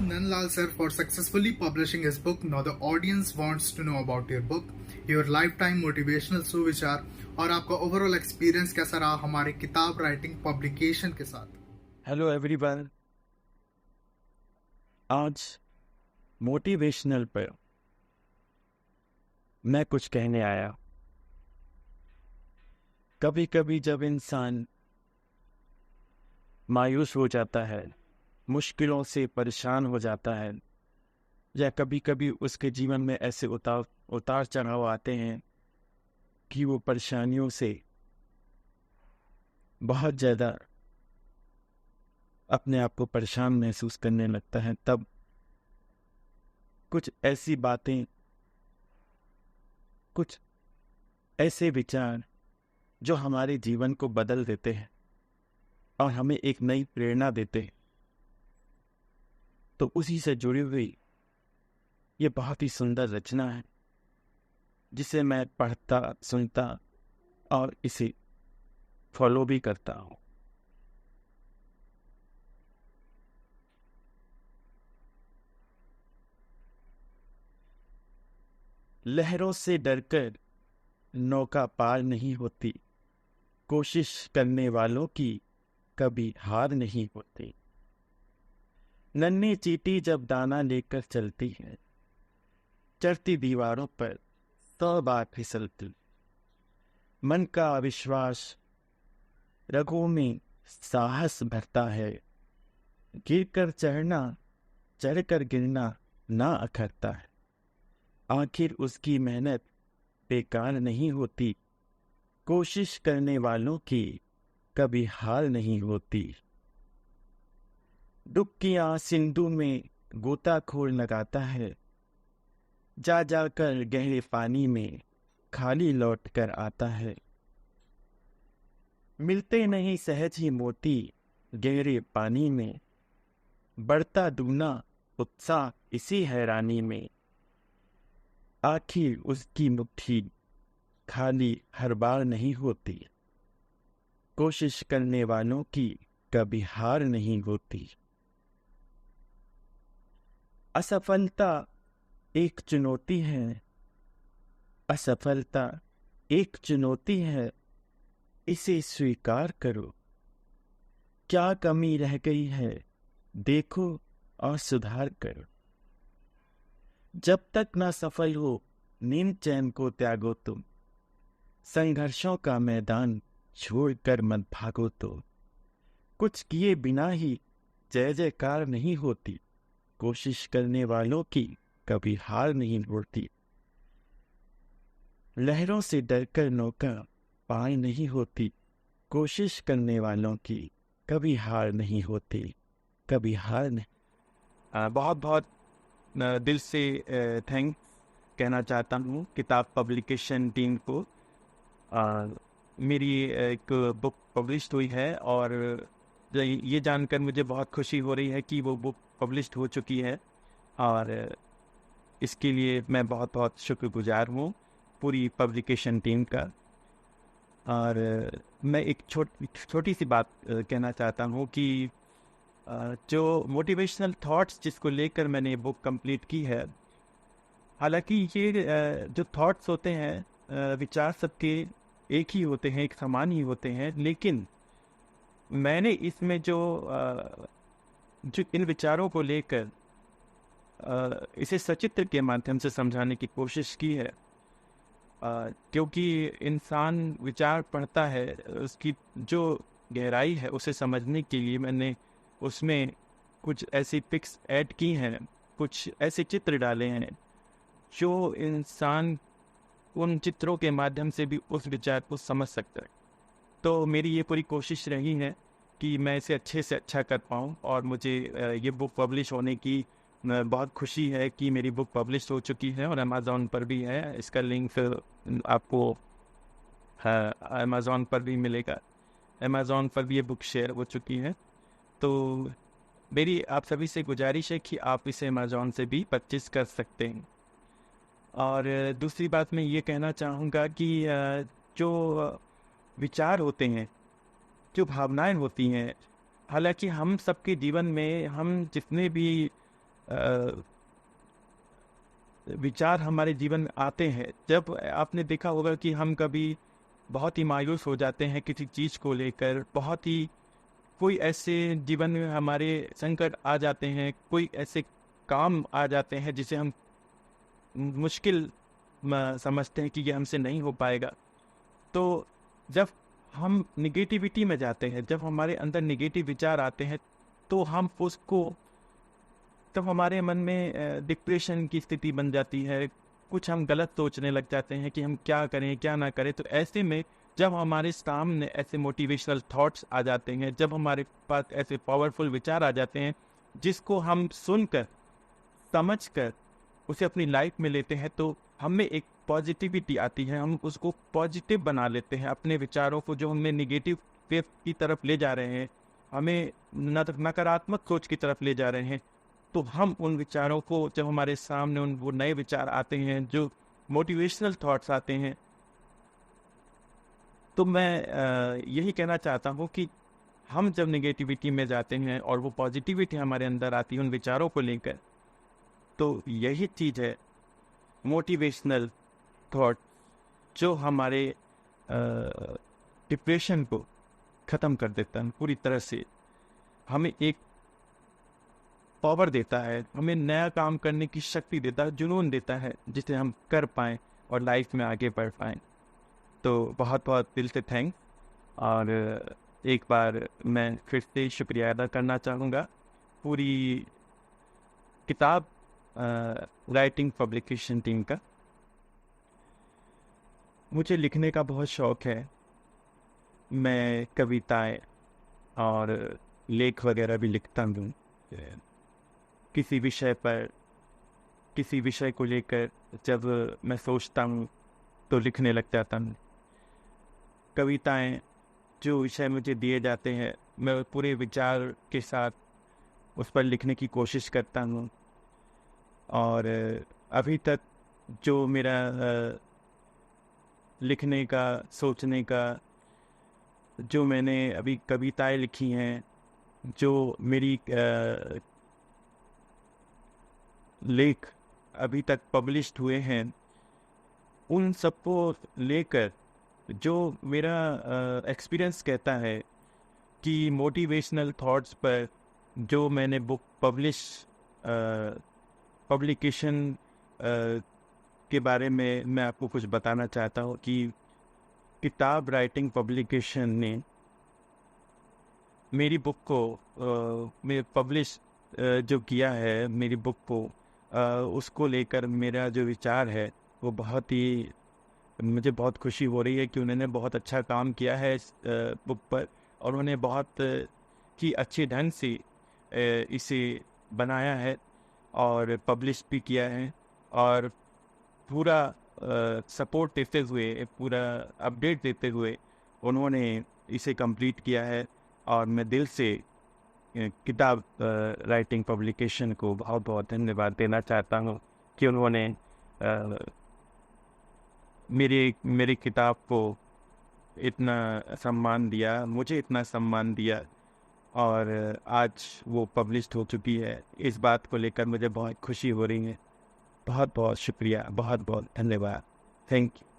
Nanlal sir for successfully publishing his book. Now the audience wants to know about your book, your lifetime motivational सुविचार और आपका overall experience कैसा रहा हमारी किताब राइटिंग पब्लिकेशन के साथ। हेलो एवरीवन, आज मोटिवेशनल पर मैं कुछ कहने आया। कभी कभी जब इंसान मायूस हो जाता है, मुश्किलों से परेशान हो जाता है, या कभी कभी उसके जीवन में ऐसे उतार चढ़ाव आते हैं कि वो परेशानियों से बहुत ज़्यादा अपने आप को परेशान महसूस करने लगता है, तब कुछ ऐसी बातें, कुछ ऐसे विचार जो हमारे जीवन को बदल देते हैं और हमें एक नई प्रेरणा देते हैं, तो उसी से जुड़ी हुई ये बहुत ही सुंदर रचना है जिसे मैं पढ़ता, सुनता और इसे फॉलो भी करता हूँ। लहरों से डरकर नौका पार नहीं होती, कोशिश करने वालों की कभी हार नहीं होती। नन्ही चींटी जब दाना लेकर चलती है, चढ़ती दीवारों पर 100 बार फिसलती। मन का अविश्वास रगों में साहस भरता है, गिरकर चढ़ना, चढ़कर गिरना ना अखरता है। आखिर उसकी मेहनत बेकार नहीं होती, कोशिश करने वालों की कभी हार नहीं होती। डुबकियां सिंधु में गोताखोर लगाता है, जा जाकर गहरे पानी में खाली लौट कर आता है। मिलते नहीं सहज ही मोती गहरे पानी में, बढ़ता दूना उत्साह इसी हैरानी में। आखिर उसकी मुट्ठी खाली हर बार नहीं होती, कोशिश करने वालों की कभी हार नहीं होती। असफलता एक चुनौती है, असफलता एक चुनौती है, इसे स्वीकार करो। क्या कमी रह गई है देखो और सुधार करो। जब तक ना सफल हो नींद चैन को त्यागो तुम, संघर्षों का मैदान छोड़कर मत भागो तो। कुछ किए बिना ही जय जयकार नहीं होती, कोशिश करने वालों की कभी हार नहीं होती। लहरों से डरकर नौका पार नहीं होती, कोशिश करने वालों की कभी हार नहीं होती, कभी हार नहीं। बहुत बहुत दिल से थैंक कहना चाहता हूँ किताब पब्लिकेशन टीम को। मेरी एक बुक पब्लिश हुई है और ये जानकर मुझे बहुत खुशी हो रही है कि वो बुक पब्लिश हो चुकी है, और इसके लिए मैं बहुत बहुत शुक्रगुजार हूँ पूरी पब्लिकेशन टीम का। और मैं एक छोटी सी बात कहना चाहता हूँ कि जो मोटिवेशनल थॉट्स जिसको लेकर मैंने बुक कंप्लीट की है, हालांकि ये जो थॉट्स होते हैं, विचार सबके एक ही होते हैं, एक समान ही होते हैं, लेकिन मैंने इसमें जो इन विचारों को लेकर इसे सचित्र के माध्यम से समझाने की कोशिश की है, क्योंकि इंसान विचार पढ़ता है, उसकी जो गहराई है उसे समझने के लिए मैंने उसमें कुछ ऐसी पिक्स ऐड की हैं, कुछ ऐसे चित्र डाले हैं जो इंसान उन चित्रों के माध्यम से भी उस विचार को समझ सकता है। तो मेरी ये पूरी कोशिश रही है कि मैं इसे अच्छे से अच्छा कर पाऊँ, और मुझे ये बुक पब्लिश होने की बहुत खुशी है कि मेरी बुक पब्लिश हो चुकी है और अमेज़ॉन पर भी है। इसका लिंक आपको अमेज़ॉन पर भी मिलेगा, अमेज़ॉन पर भी ये बुक शेयर हो चुकी है। तो मेरी आप सभी से गुजारिश है कि आप इसे अमेज़ॉन से भी परचेज कर सकते हैं। और दूसरी बात मैं ये कहना चाहूँगा कि जो विचार होते हैं, जो भावनाएं होती हैं, हालांकि हम सबके जीवन में हम जितने भी विचार हमारे जीवन में आते हैं, जब आपने देखा होगा कि हम कभी बहुत ही मायूस हो जाते हैं किसी चीज़ को लेकर, बहुत ही कोई ऐसे जीवन में हमारे संकट आ जाते हैं, कोई ऐसे काम आ जाते हैं जिसे हम मुश्किल समझते हैं कि ये हमसे नहीं हो पाएगा। तो जब हम निगेटिविटी में जाते हैं, जब हमारे अंदर निगेटिव विचार आते हैं, तो हम उसको तब हमारे मन में डिप्रेशन की स्थिति बन जाती है। कुछ हम गलत सोचने लग जाते हैं कि हम क्या करें क्या ना करें। तो ऐसे में जब हमारे सामने ऐसे मोटिवेशनल थॉट्स आ जाते हैं, जब हमारे पास ऐसे पावरफुल विचार आ जाते हैं जिसको हम सुनकर समझकर उसे अपनी लाइफ में लेते हैं, तो हमें एक पॉजिटिविटी आती है, हम उसको पॉजिटिव बना लेते हैं। अपने विचारों को जो हमें निगेटिव वेव की तरफ ले जा रहे हैं, हमें नकारात्मक सोच की तरफ ले जा रहे हैं, तो हम उन विचारों को जब हमारे सामने वो नए विचार आते हैं, जो मोटिवेशनल थॉट्स आते हैं, तो मैं यही कहना चाहता हूँ कि हम जब नेगेटिविटी में जाते हैं और वो पॉजिटिविटी हमारे अंदर आती है उन विचारों को लेकर, तो यही चीज़ है मोटिवेशनल थॉट जो हमारे डिप्रेशन को ख़त्म कर देता है पूरी तरह से। हमें एक पावर देता है, हमें नया काम करने की शक्ति देता है, जुनून देता है, जिसे हम कर पाएँ और लाइफ में आगे बढ़ पाएँ। तो बहुत बहुत दिल से थैंक्स। और एक बार मैं फिर से शुक्रिया अदा करना चाहूँगा पूरी किताब राइटिंग पब्लिकेशन टीम का। मुझे लिखने का बहुत शौक़ है। मैं कविताएं और लेख वगैरह भी लिखता हूँ। किसी विषय को लेकर जब मैं सोचता हूँ तो लिखने लग जाता हूँ। कविताएं जो विषय मुझे दिए जाते हैं, मैं पूरे विचार के साथ उस पर लिखने की कोशिश करता हूँ। और अभी तक जो मेरा लिखने का, सोचने का, जो मैंने अभी कविताएं लिखी हैं, जो मेरी लेख अभी तक पब्लिश्ड हुए हैं, उन सबको लेकर जो मेरा एक्सपीरियंस कहता है कि मोटिवेशनल थॉट्स पर जो मैंने बुक पब्लिकेशन के बारे में मैं आपको कुछ बताना चाहता हूँ कि किताब राइटिंग पब्लिकेशन ने मेरी बुक को मैं पब्लिश जो किया है, मेरी बुक को उसको लेकर मेरा जो विचार है वो बहुत ही, मुझे बहुत खुशी हो रही है कि उन्होंने बहुत अच्छा काम किया है इस बुक पर, और उन्होंने बहुत ही अच्छे ढंग से इसे बनाया है और पब्लिश भी किया है, और पूरा सपोर्ट देते हुए, पूरा अपडेट देते हुए उन्होंने इसे कंप्लीट किया है। और मैं दिल से किताब राइटिंग पब्लिकेशन को बहुत बहुत धन्यवाद देना चाहता हूँ कि उन्होंने मेरी किताब को इतना सम्मान दिया, मुझे इतना सम्मान दिया, और आज वो पब्लिश्ड हो चुकी है। इस बात को लेकर मुझे बहुत खुशी हो रही है। बहुत बहुत शुक्रिया, बहुत बहुत धन्यवाद। Thank you.